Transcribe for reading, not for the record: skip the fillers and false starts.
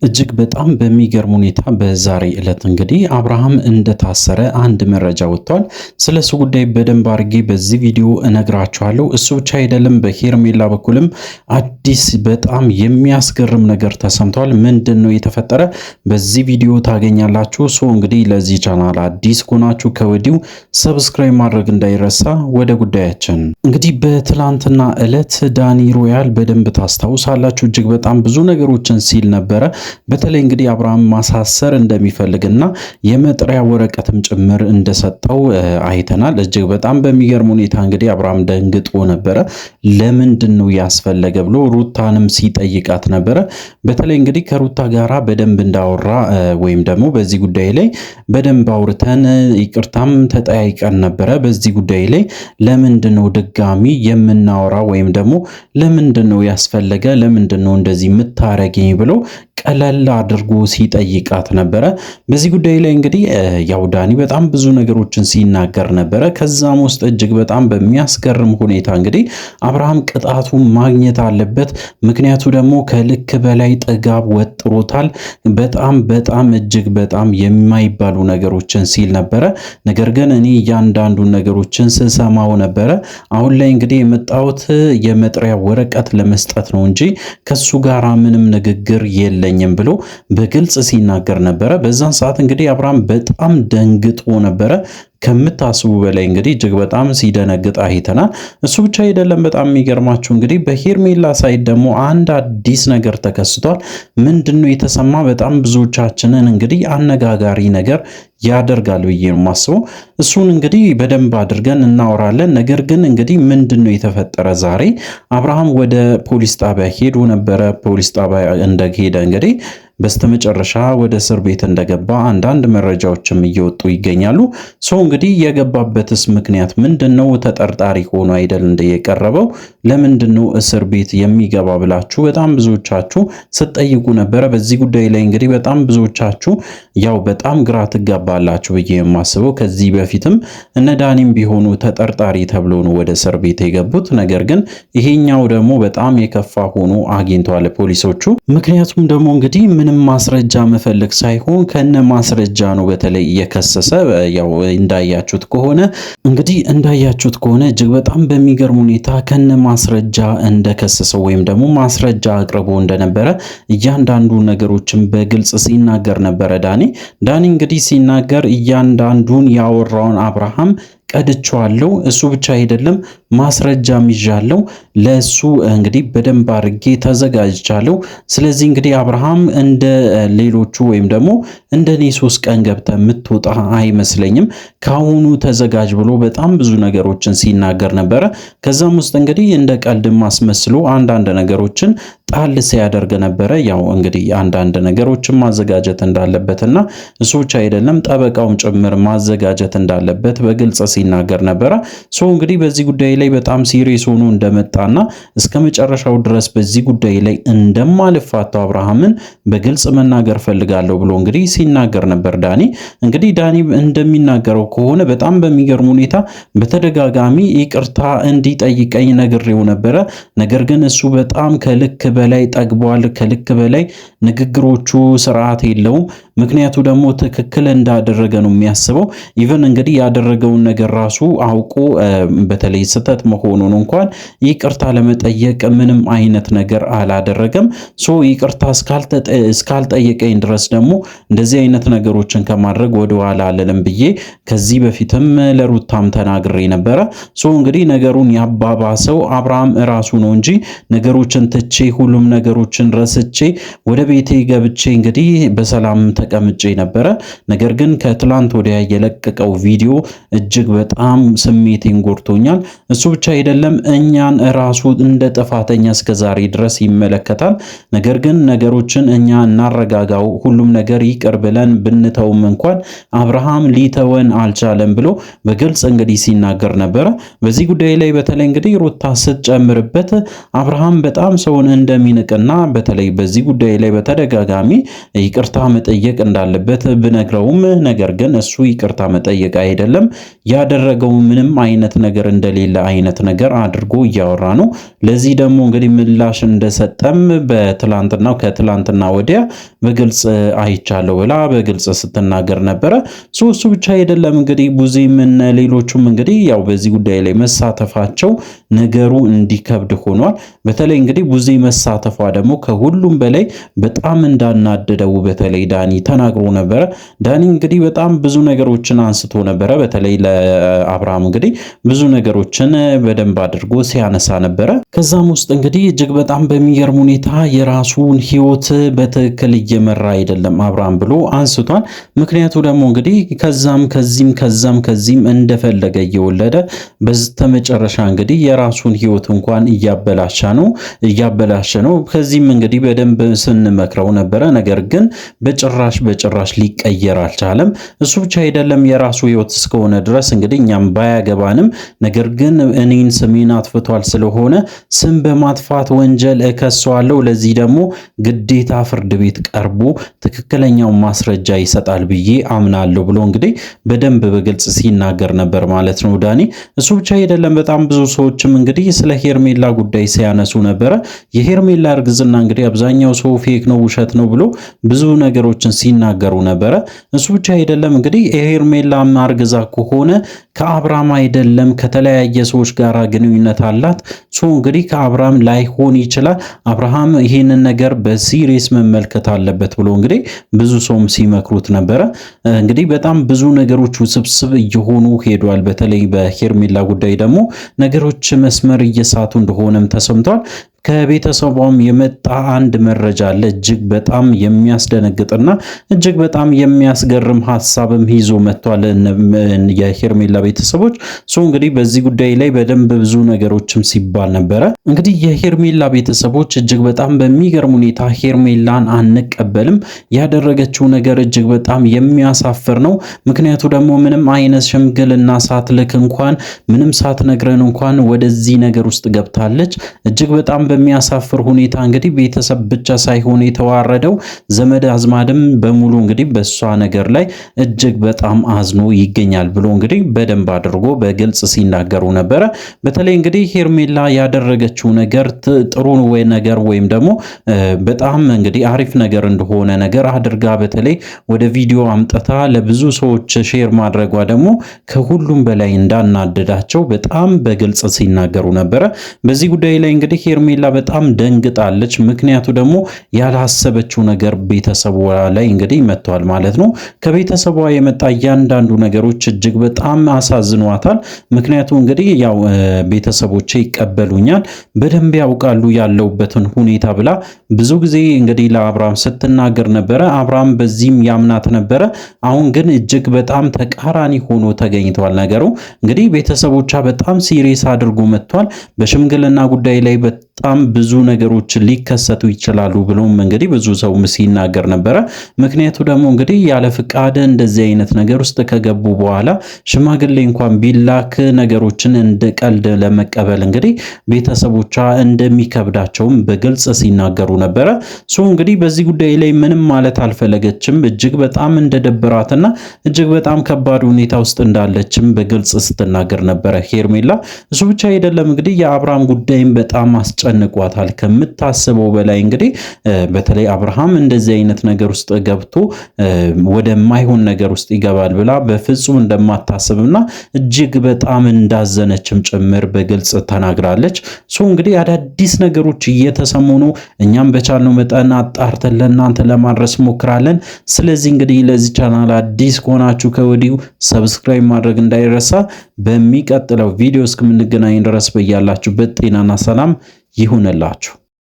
እጅግ በጣም በሚገርም ሁኔታ በዛሬ ዕለት እንግዲህ አብርሃም እንደታሰረ አንድ መረጃ ወጥቷል። ስለሱ ጉዳይ በደንብ አድርጌ በዚህ ቪዲዮ እነግራችኋለሁ። እሱ ብቻ አይደለም፣ በሄርሜላ በኩልም አዲስ በጣም የሚያስገርም ነገር ተሰምቷል። ምንድን ነው የተፈጠረ? በዚህ ቪዲዮ ታገኛላችሁ። እንግዲህ ለዚህ ቻናል አዲስ ከሆናችሁ ከወዲሁ ሰብስክራይብ ማድረግ እንዳይረሳ። ወደ ጉዳያችን እንግዲህ በትላንትና ዕለት ዳኒ ሮያል በደንብ ታስታውሳላችሁ፣ እጅግ በጣም ብዙ ነገሮችን ሲል ነበረ። በተለይ እንግዲህ አብርሃም ማሳሰር እንደሚፈልግና የመጥሪያ ወረቀትም ጭምር እንደሰጠው አይተናል። እጅግ በጣም በሚገርም ሁኔታ እንግዲህ አብርሃም ደንግጦ ነበረ። ለምንድን ነው ያስፈለገ ብሎ ሩታንም ሲጠይቃት ነበረ። በተለይ እንግዲህ ከሩታ ጋራ በደንብ እንዳወራ ወይም ደግሞ በዚህ ጉዳይ ላይ በደንብ አውርተን ይቅርታም ተጠያይቀን ነበረ። በዚህ ጉዳይ ላይ ለምንድን ነው ድጋሚ የምናወራ ወይም ደግሞ ለምንድን ነው ያስፈለገ፣ ለምንድን ነው እንደዚህ የምታረገኝ ብሎ ቀለል አድርጎ ሲጠይቃት ነበረ። በዚህ ጉዳይ ላይ እንግዲህ ያው ዳኒ በጣም ብዙ ነገሮችን ሲናገር ነበረ። ከዛም ውስጥ እጅግ በጣም በሚያስገርም ሁኔታ እንግዲህ አብርሃም ቅጣቱን ማግኘት አለበት፣ ምክንያቱ ደግሞ ከልክ በላይ ጥጋብ ወጥሮታል፣ በጣም እጅግ በጣም የማይባሉ ነገሮችን ሲል ነበረ። ነገር ግን እኔ እያንዳንዱን ነገሮችን ስሰማው ነበረ። አሁን ላይ እንግዲህ የመጣሁት የመጥሪያ ወረቀት ለመስጠት ነው እንጂ ከሱ ጋራ ምንም ንግግር የለኝም ብሎ በግልጽ ሲናገር ነበረ። በዛን ሰዓት እንግዲህ አብርሃም በጣም ደንግጦ ነበረ። ከምታስቡ በላይ እንግዲህ እጅግ በጣም ሲደነግጥ አይተናል። እሱ ብቻ አይደለም፣ በጣም የሚገርማችሁ እንግዲህ በሄርሜላ ሳይድ ደግሞ አንድ አዲስ ነገር ተከስቷል። ምንድነው የተሰማ? በጣም ብዙዎቻችንን እንግዲህ አነጋጋሪ ነገር ያደርጋል ብዬ ነው የማስበው። እሱን እንግዲህ በደንብ አድርገን እናወራለን። ነገር ግን እንግዲህ ምንድነው የተፈጠረ? ዛሬ አብርሃም ወደ ፖሊስ ጣቢያ ሄዶ ነበረ። ፖሊስ ጣቢያ እንደሄደ እንግዲህ በስተመጨረሻ ወደ እስር ቤት እንደገባ አንዳንድ መረጃዎችም እየወጡ ይገኛሉ። እንግዲህ የገባበትስ ምክንያት ምንድነው? ተጠርጣሪ ሆኖ አይደል እንደየቀረበው? ለምንድነው እስር ቤት የሚገባ ብላችሁ በጣም ብዙዎቻችሁ ስትጠይቁ ነበረ። በዚህ ጉዳይ ላይ እንግዲህ በጣም ብዙዎቻችሁ ያው በጣም ግራ ትጋባላችሁ ብዬ የማስበው። ከዚህ በፊትም እነ ዳኒም ቢሆኑ ተጠርጣሪ ተብሎ ነው ወደ እስር ቤት የገቡት። ነገር ግን ይሄኛው ደግሞ በጣም የከፋ ሆኖ አግኝተዋል ፖሊሶቹ። ምክንያቱም ደግሞ እንግዲህ ምንም ማስረጃ መፈለግ ሳይሆን ከነ ማስረጃ ነው በተለይ እየከሰሰ ያው እንዳያችሁት ከሆነ እጅግ በጣም በሚገርም ሁኔታ ከነ ማስረጃ እንደከሰሰው ወይም ደግሞ ማስረጃ አቅርቦ እንደነበረ እያንዳንዱ ነገሮችን በግልጽ ሲናገር ነበረ። ዳኒ እንግዲህ ሲናገር እያንዳንዱን ያወራውን አብርሃም ቀድቼዋለሁ፣ እሱ ብቻ አይደለም ማስረጃም ይዣለሁ፣ ለሱ እንግዲህ በደንብ አድርጌ ተዘጋጅቻለሁ። ስለዚህ እንግዲህ አብርሃም እንደ ሌሎቹ ወይም ደግሞ እንደኔ 3 ቀን ገብተህ የምትወጣ አይመስለኝም፣ ካሁኑ ተዘጋጅ ብሎ በጣም ብዙ ነገሮችን ሲናገር ነበረ። ከዛም ውስጥ እንግዲህ እንደ ቀልድም አስመስሎ አንዳንድ ነገሮችን ጣል ሲያደርግ ነበረ። ያው እንግዲህ አንዳንድ ነገሮችን ማዘጋጀት እንዳለበትና እሱ ብቻ አይደለም ጠበቃውም ጭምር ማዘጋጀት እንዳለበት በግልጽ ሲናገር ነበረ። እንግዲህ በዚህ ጉዳይ ላይ በጣም ሲሪየስ ሆኖ እንደመጣና እስከ መጨረሻው ድረስ በዚህ ጉዳይ ላይ እንደማልፋታው አብርሃምን በግልጽ መናገር ፈልጋለሁ ብሎ እንግዲህ ሲናገር ነበር ዳኒ። እንግዲህ ዳኒ እንደሚናገረው ከሆነ በጣም በሚገርም ሁኔታ በተደጋጋሚ ይቅርታ እንዲጠይቀኝ ነግሬው ነበረ። ነገር ግን እሱ በጣም ከልክ በላይ ጠግቧል። ከልክ በላይ ንግግሮቹ ስርዓት የለውም። ምክንያቱ ደግሞ ትክክል እንዳደረገ ነው የሚያስበው። ኢቨን እንግዲህ ያደረገውን ነገር ራሱ አውቆ በተለይ ስህተት መሆኑን እንኳን ይቅርታ ለመጠየቅ ምንም አይነት ነገር አላደረገም። ይቅርታ እስካልጠየቀኝ ድረስ ደግሞ እንደዚህ አይነት ነገሮችን ከማድረግ ወደኋላ አልልም ብዬ ከዚህ በፊትም ለሩታም ተናግሬ ነበረ። እንግዲህ ነገሩን ያባባሰው አብርሃም እራሱ ነው እንጂ ነገሮችን ትቼ ሁሉም ነገሮችን ረስቼ ወደ ቤቴ ገብቼ እንግዲህ በሰላም ተቀምጬ ነበረ። ነገር ግን ከትላንት ወዲያ የለቀቀው ቪዲዮ እጅግ በጣም ስሜቴን ጎድቶኛል። እሱ ብቻ አይደለም እኛን ራሱ እንደ ጥፋተኛ እስከዛሬ ድረስ ይመለከታል። ነገር ግን ነገሮችን እኛ እናረጋጋው፣ ሁሉም ነገር ይቅር ብለን ብንተውም እንኳን አብርሃም ሊተወን አልቻለም ብሎ በግልጽ እንግዲህ ሲናገር ነበረ። በዚህ ጉዳይ ላይ በተለይ እንግዲህ ሩታ ስትጨምርበት አብርሃም በጣም ሰውን እንደሚንቅና በተለይ በዚህ ጉዳይ ላይ በተደጋጋሚ ይቅርታ መጠየቅ መጠየቅ እንዳለበት ብነግረውም ነገር ግን እሱ ይቅርታ መጠየቅ አይደለም ያደረገው ምንም አይነት ነገር እንደሌለ አይነት ነገር አድርጎ እያወራ ነው። ለዚህ ደግሞ እንግዲህ ምላሽ እንደሰጠም ከትላንትና ወዲያ በግልጽ አይቻለሁ ብላ በግልጽ ስትናገር ነበረ። እሱ ብቻ አይደለም እንግዲህ ቡዚም እና ሌሎቹም እንግዲህ ያው በዚህ ጉዳይ ላይ መሳተፋቸው ነገሩ እንዲከብድ ሆኗል። በተለይ እንግዲህ ቡዚ መሳተፏ ደግሞ ከሁሉም በላይ በጣም እንዳናደደው በተለይ ዳኒ ተናግሮ ነበረ። ዳኒ እንግዲህ በጣም ብዙ ነገሮችን አንስቶ ነበረ። በተለይ ለአብርሃም እንግዲህ ብዙ ነገሮችን በደንብ አድርጎ ሲያነሳ ነበረ። ከዛም ውስጥ እንግዲህ እጅግ በጣም በሚገርም ሁኔታ የራሱን ሕይወት በትክክል እየመራ አይደለም አብርሃም ብሎ አንስቷል። ምክንያቱ ደግሞ እንግዲህ ከዚህም እንደፈለገ እየወለደ በስተመጨረሻ እንግዲህ የራሱን ሕይወት እንኳን እያበላሸ ነው። ከዚህም እንግዲህ በደንብ ስንመክረው ነበረ። ነገር ግን በጭራሽ ሊቀየር አልቻለም። እሱ ብቻ አይደለም የራሱ ሕይወት እስከሆነ ድረስ እንግዲህ እኛም ባያገባንም ነገር ግን እኔን ስሜን አጥፍቷል ስለሆነ ስም በማጥፋት ወንጀል እከሰዋለሁ። ለዚህ ደግሞ ግዴታ ፍርድ ቤት ቀርቦ ትክክለኛው ማስረጃ ይሰጣል ብዬ አምናለሁ ብሎ እንግዲህ በደንብ በግልጽ ሲናገር ነበር ማለት ነው ዳኒ። እሱ ብቻ አይደለም በጣም ብዙ ሰዎችም እንግዲህ ስለ ሄርሜላ ጉዳይ ሲያነሱ ነበረ። የሄርሜላ እርግዝና እንግዲህ አብዛኛው ሰው ፌክ ነው ውሸት ነው ብሎ ብዙ ነገሮችን ሲናገሩ ነበረ። እሱ ብቻ አይደለም እንግዲህ የሄርሜላ አርግዛ ከሆነ ከአብርሃም አይደለም ከተለያየ ሰዎች ጋር ግንኙነት አላት። እንግዲህ ከአብርሃም ላይሆን ይችላል። አብርሃም ይሄንን ነገር በሲሪየስ መመልከት አለበት ብሎ እንግዲህ ብዙ ሰውም ሲመክሩት ነበረ። እንግዲህ በጣም ብዙ ነገሮች ውስብስብ እየሆኑ ሄዷል። በተለይ በሄርሜላ ጉዳይ ደግሞ ነገሮች መስመር እየሳቱ እንደሆነም ተሰምቷል። ከቤተሰቧም የመጣ አንድ መረጃ አለ። እጅግ በጣም የሚያስደነግጥና እጅግ በጣም የሚያስገርም ሐሳብም ይዞ መጥቷል የሄርሜላ ቤተሰቦች። እንግዲህ በዚህ ጉዳይ ላይ በደንብ ብዙ ነገሮችም ሲባል ነበረ። እንግዲህ የሄርሜላ ቤተሰቦች እጅግ በጣም በሚገርም ሁኔታ ሄርሜላን አንቀበልም፣ ያደረገችው ነገር እጅግ በጣም የሚያሳፍር ነው። ምክንያቱ ደግሞ ምንም አይነት ሽምግልና ሳትልክ እንኳን ምንም ሳትነግረን እንኳን ወደዚህ ነገር ውስጥ ገብታለች። እጅግ በጣም በሚያሳፍር ሁኔታ እንግዲህ ቤተሰብ ብቻ ሳይሆን የተዋረደው ዘመድ አዝማድም በሙሉ እንግዲህ በሷ ነገር ላይ እጅግ በጣም አዝኖ ይገኛል ብሎ እንግዲህ በደንብ አድርጎ በግልጽ ሲናገሩ ነበረ። በተለይ እንግዲህ ሄርሜላ ያደረገችው ነገር ጥሩ ነገር ወይም ደግሞ በጣም እንግዲህ አሪፍ ነገር እንደሆነ ነገር አድርጋ በተለይ ወደ ቪዲዮ አምጥታ ለብዙ ሰዎች ሼር ማድረጓ ደግሞ ከሁሉም በላይ እንዳናደዳቸው በጣም በግልጽ ሲናገሩ ነበረ። በዚህ ጉዳይ ላይ እንግዲህ ሄርሜላ በጣም ደንግጣለች። ምክንያቱ ደግሞ ያላሰበችው ነገር ቤተሰቧ ላይ እንግዲህ መጥቷል ማለት ነው። ከቤተሰቧ የመጣ እያንዳንዱ ነገሮች እጅግ በጣም አሳዝኗታል። ምክንያቱ እንግዲህ ያው ቤተሰቦቼ ይቀበሉኛል፣ በደንብ ያውቃሉ ያለውበትን ሁኔታ ብላ ብዙ ጊዜ እንግዲህ ለአብርሃም ስትናገር ነበረ። አብርሃም በዚህም ያምናት ነበረ። አሁን ግን እጅግ በጣም ተቃራኒ ሆኖ ተገኝቷል ነገሩ። እንግዲህ ቤተሰቦቿ በጣም ሲሪየስ አድርጎ መጥቷል። በሽምግልና ጉዳይ ላይ በጣም ብዙ ነገሮች ሊከሰቱ ይችላሉ ብሎም እንግዲህ ብዙ ሰው ሲናገር ነበረ። ምክንያቱ ደግሞ እንግዲህ ያለ ፍቃድ እንደዚህ አይነት ነገር ውስጥ ከገቡ በኋላ ሽማግሌ እንኳን ቢላክ ነገሮችን እንደ ቀልድ ለመቀበል እንግዲህ ቤተሰቦቿ እንደሚከብዳቸውም በግልጽ ሲናገሩ ነበረ። እንግዲህ በዚህ ጉዳይ ላይ ምንም ማለት አልፈለገችም። እጅግ በጣም እንደደበራትና እጅግ በጣም ከባድ ሁኔታ ውስጥ እንዳለችም በግልጽ ስትናገር ነበረ ሄርሜላ። እሱ ብቻ አይደለም እንግዲህ የአብርሃም ጉዳይም በጣም አስጨንቋታል ከምታስበው በላይ እንግዲህ በተለይ አብርሃም እንደዚህ አይነት ነገር ውስጥ ገብቶ ወደማይሆን ነገር ውስጥ ይገባል ብላ በፍጹም እንደማታስብና እጅግ በጣም እንዳዘነችም ጭምር በግልጽ ተናግራለች። እንግዲህ አዳዲስ ነገሮች እየተሰሙ ነው። እኛም በቻልነው መጠን አጣርተን ለእናንተ ለማድረስ ሞክራለን። ስለዚህ እንግዲህ ለዚህ ቻናል አዲስ ከሆናችሁ ከወዲሁ ሰብስክራይብ ማድረግ እንዳይረሳ። በሚቀጥለው ቪዲዮ እስከምንገናኝ ድረስ በያላችሁበት ጤናና ሰላም ይሁንላችሁ።